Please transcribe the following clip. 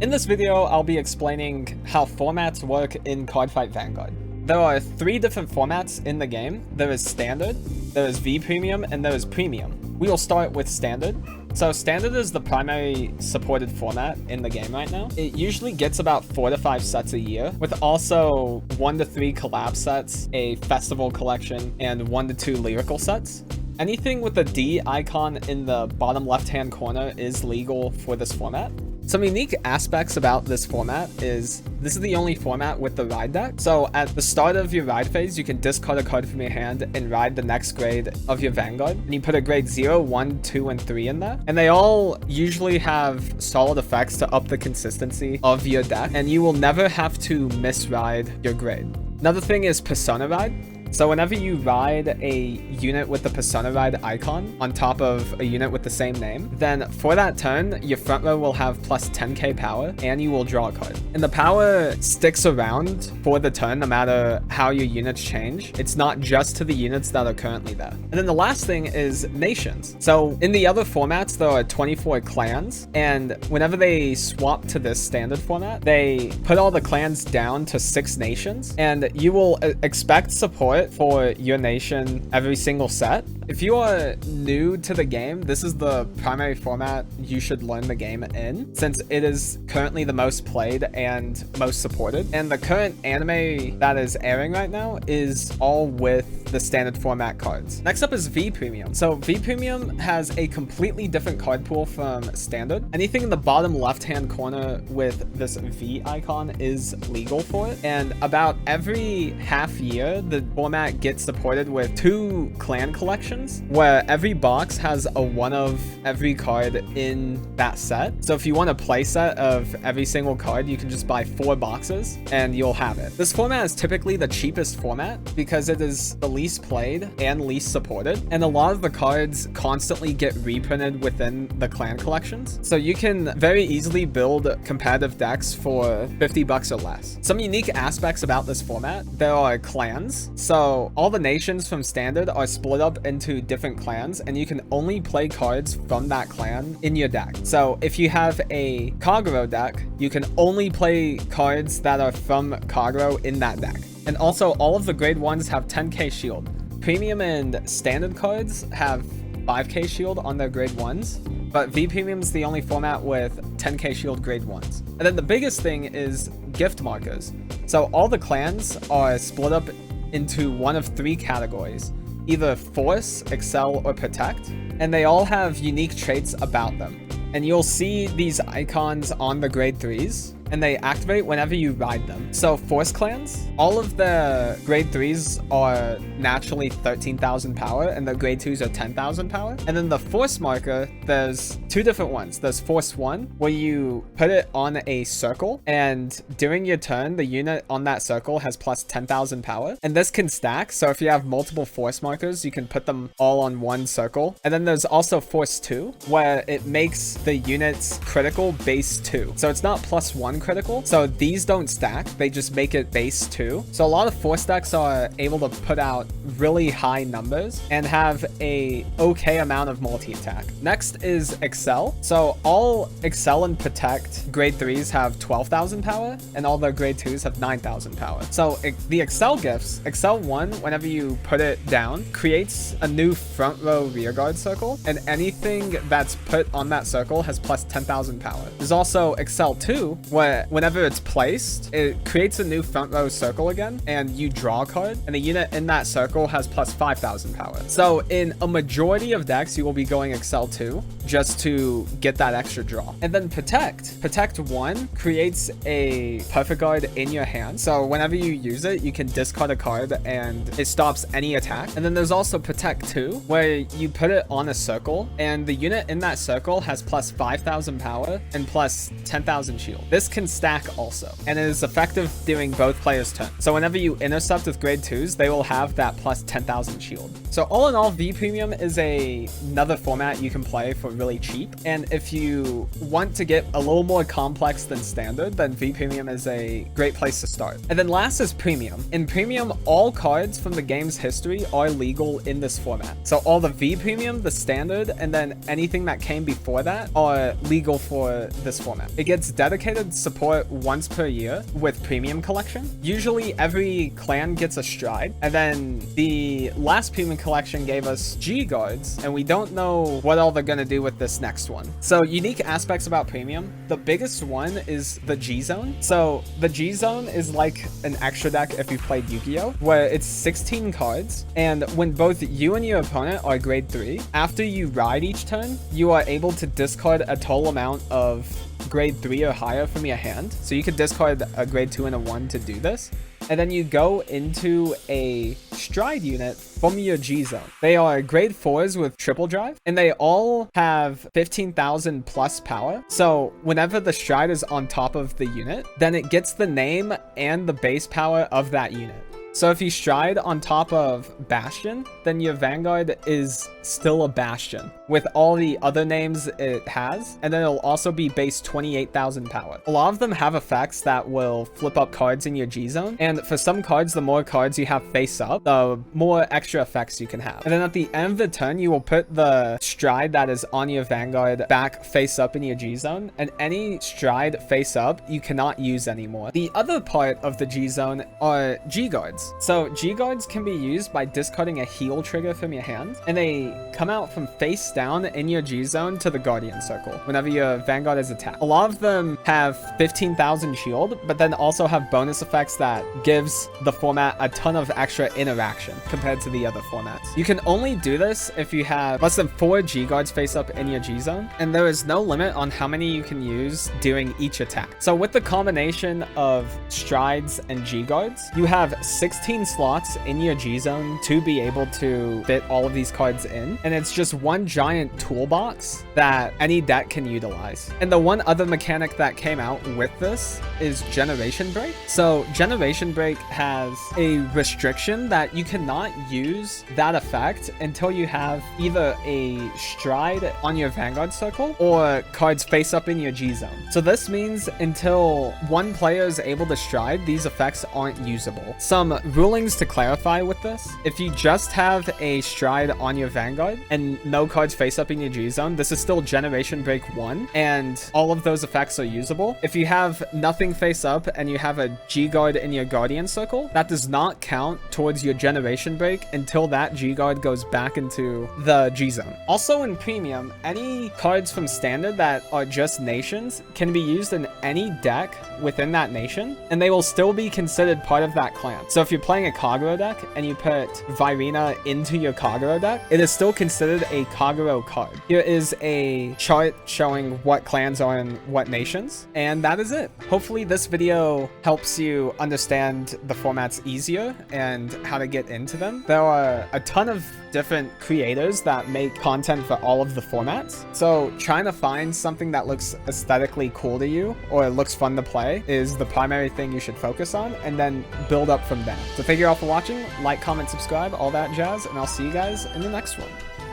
In this video, I'll be explaining how formats work in Cardfight Vanguard. There are 3 different formats in the game. There is Standard, there is V Premium, and there is Premium. We will start with Standard. So Standard is the primary supported format in the game right now. It usually gets about 4 to 5 sets a year, with also 1 to 3 collab sets, a festival collection, and 1 to 2 lyrical sets. Anything with the D icon in the bottom left-hand corner is legal for this format. Some unique aspects about this format is this is the only format with the ride deck. So at the start of your ride phase, you can discard a card from your hand and ride the next grade of your Vanguard. And you put a grade 0, 1, 2, and 3 in there. And they all usually have solid effects to up the consistency of your deck. And you will never have to misride your grade. Another thing is Persona Ride. So whenever you ride a unit with the Persona Ride icon on top of a unit with the same name, then for that turn, your front row will have plus 10k power and you will draw a card. And the power sticks around for the turn no matter how your units change. It's not just to the units that are currently there. And then the last thing is nations. So in the other formats, there are 24 clans, and whenever they swap to this standard format, they put all the clans down to 6 nations, and you will expect support for your nation every single set. If you are new to the game, this is the primary format you should learn the game in, since it is currently the most played and most supported. And the current anime that is airing right now is all with the standard format cards. Next up is V Premium. So V Premium has a completely different card pool from standard. Anything in the bottom left-hand corner with this V icon is legal for it. And about every half year, the format gets supported with 2 clan collections, where every box has a one of every card in that set. So if you want a play set of every single card, you can just buy 4 boxes and you'll have it. This format is typically the cheapest format because it is the least played and least supported. And a lot of the cards constantly get reprinted within the clan collections. So you can very easily build competitive decks for 50 bucks or less. Some unique aspects about this format, there are clans. So all the nations from standard are split up into different clans, and you can only play cards from that clan in your deck. So if you have a Kagero deck, you can only play cards that are from Kagero in that deck. And also all of the grade 1s have 10k shield. Premium and standard cards have 5k shield on their grade 1s, but V Premium is the only format with 10k shield grade 1s. And then the biggest thing is gift markers. So all the clans are split up into one of 3 categories: either Force, Excel, or Protect, and they all have unique traits about them. And you'll see these icons on the grade 3s, and they activate whenever you ride them. So Force clans, all of the grade 3s are naturally 13,000 power, and the grade 2s are 10,000 power. And then the Force marker, there's 2 different ones. There's Force 1, where you put it on a circle, and during your turn, the unit on that circle has plus 10,000 power. And this can stack, so if you have multiple Force markers, you can put them all on one circle. And then there's also Force 2, where it makes the units critical base 2. So it's not plus 1 critical. So these don't stack, they just make it base 2. So a lot of Force decks are able to put out really high numbers and have a okay amount of multi-attack. Next is Excel. So all Excel and Protect grade 3s have 12,000 power, and all their grade 2s have 9,000 power. So the Excel gifts, Excel 1, whenever you put it down, creates a new front row rearguard circle, and anything that's put on that circle has plus 10,000 power. There's also Excel 2, where whenever it's placed, it creates a new front row circle again, and you draw a card, and the unit in that circle has plus 5,000 power. So in a majority of decks, you will be going Excel 2 just to get that extra draw. And then Protect. Protect 1 creates a perfect guard in your hand. So whenever you use it, you can discard a card and it stops any attack. And then there's also Protect 2, where you put it on a circle, and the unit in that circle has plus 5,000 power and plus 10,000 shield. This can stack also, and it is effective during both players' turns. So whenever you intercept with grade 2s, they will have that plus 10,000 shield. So all in all, V Premium is another format you can play for really cheap. And if you want to get a little more complex than standard, then V Premium is a great place to start. And then last is Premium. In Premium, all cards from the game's history are legal in this format. So all the V Premium, the standard, and then anything that came before that are legal for this format. It gets dedicated support once per year with Premium Collection. Usually every clan gets a stride, and then the last Premium Collection gave us G guards, and we don't know what all they're gonna do with this next one. So unique aspects about Premium, the biggest one is the G zone. So the G zone is like an extra deck if you played Yu-Gi-Oh, where it's 16 cards, and when both you and your opponent are grade 3, after you ride each turn, you are able to discard a total amount of grade 3 or higher from your hand. So you could discard a grade 2 and a 1 to do this. And then you go into a stride unit from your G zone. They are grade 4s with triple drive, and they all have 15,000 plus power. So whenever the stride is on top of the unit, then it gets the name and the base power of that unit. So if you stride on top of Bastion, then your Vanguard is still a Bastion with all the other names it has, and then it'll also be base 28,000 power. A lot of them have effects that will flip up cards in your G zone, and for some cards, the more cards you have face up, the more extra effects you can have. And then at the end of the turn, you will put the stride that is on your Vanguard back face up in your G zone, and any stride face up you cannot use anymore. The other part of the G zone are G guards. So G guards can be used by discarding a heal trigger from your hand, and they come out from face down in your G zone to the Guardian Circle whenever your Vanguard is attacked. A lot of them have 15,000 shield, but then also have bonus effects that gives the format a ton of extra interaction compared to the other formats. You can only do this if you have less than 4 G guards face up in your G zone, and there is no limit on how many you can use during each attack. So with the combination of strides and G guards, you have 16 slots in your G zone to be able to fit all of these cards in, and it's just one giant toolbox that any deck can utilize. And the one other mechanic that came out with this is Generation Break. So Generation Break has a restriction that you cannot use that effect until you have either a stride on your Vanguard circle or cards face up in your G zone. So this means until one player is able to stride, these effects aren't usable. Some rulings to clarify with this: if you just have a stride on your Vanguard and no cards face up in your G zone, this is still Generation Break 1, and all of those effects are usable. If you have nothing face up and you have a G guard in your Guardian Circle, that does not count towards your Generation Break until that G guard goes back into the G zone. Also in Premium, any cards from Standard that are just nations can be used in any deck within that nation, and they will still be considered part of that clan. So if you're playing a Kagero deck and you put Virina into your Kagero deck, it is still considered a Kagero card. Here is a chart showing what clans are in what nations, and that is it. Hopefully this video helps you understand the formats easier and how to get into them. There are a ton of different creators that make content for all of the formats, so trying to find something that looks aesthetically cool to you or looks fun to play is the primary thing you should focus on, and then build up from there. So thank you all for watching. Like, comment, subscribe, all that jazz, and I'll see you guys in the next one.